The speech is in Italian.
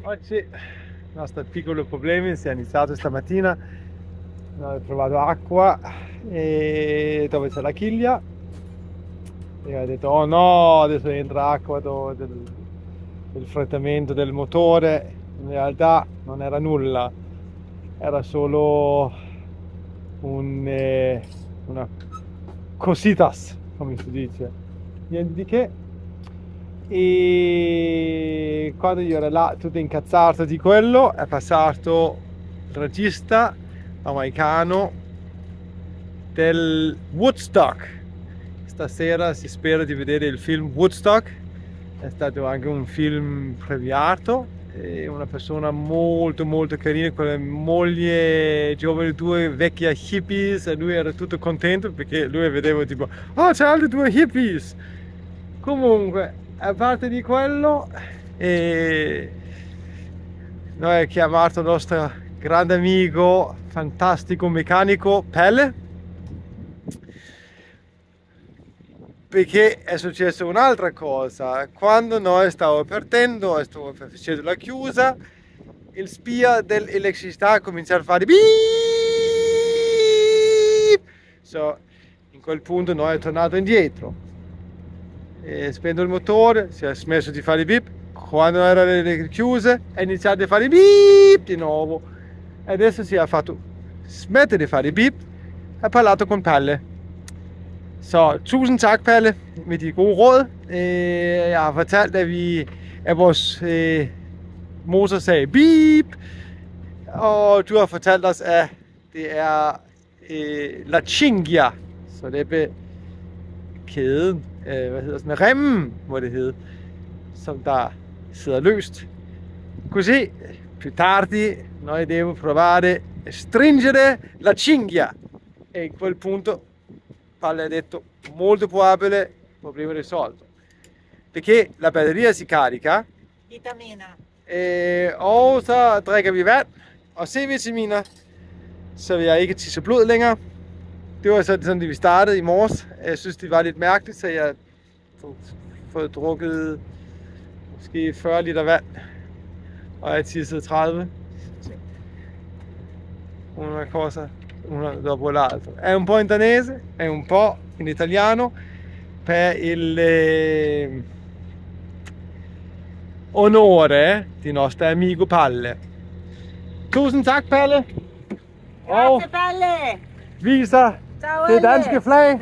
Oggi il nostro piccolo problema si è iniziato stamattina. Ho trovato acqua dove c'è la chiglia e ho detto oh no, adesso entra acqua del frettamento del motore. In realtà non era nulla, era solo una cositas, come si dice, niente di che. E quando io ero là tutto incazzato di quello, è passato il regista americano del Woodstock. Stasera si spera di vedere il film Woodstock, è stato anche un film premiato, è una persona molto carina con la moglie giovane, due vecchie hippies, e lui era tutto contento perché lui vedeva tipo oh c'è altri due hippies. Comunque a parte di quello, noi abbiamo chiamato il nostro grande amico, fantastico meccanico Pelle, perché è successa un'altra cosa. Quando noi stavamo partendo e stavamo facendo la chiusa, il spia dell'elettricità ha cominciato a fare beep. In quel punto noi è tornato indietro. Spento il motore, si è smesso di fare beep. Quando erano le chiuse è iniziato a fare beep di nuovo e adesso si è fatto smettere di fare beep e ha parlato con Pelle. Tusind tak Pelle med de gode råd. Jeg har fortalt at vores motor sagde beep, og du har fortalt os at det er La Cinghia, så det er kæden, hvad hedder sådan, remmen må det hedde, som der sidder løst. Così più tardi noi devo provare a stringere la cinghia e in quel punto Palle ha detto molto probabile problema risolto, perché la batteria si carica Vitaminer. Og så drikker vi vand og C-vitaminer, så vil jeg ikke tisse blod længere. Det var sådan det vi startede i morges. Jeg synes det var lidt mærkeligt, så jeg fået drukket måske 40 liter vand, og jeg tissede 30. Una cosa, dopo l'altra. È un po' in danese, è un po' in italiano per il onore di nostro amico Palle. Tusind tak Palle. Grazie Palle. Viser det danske flag.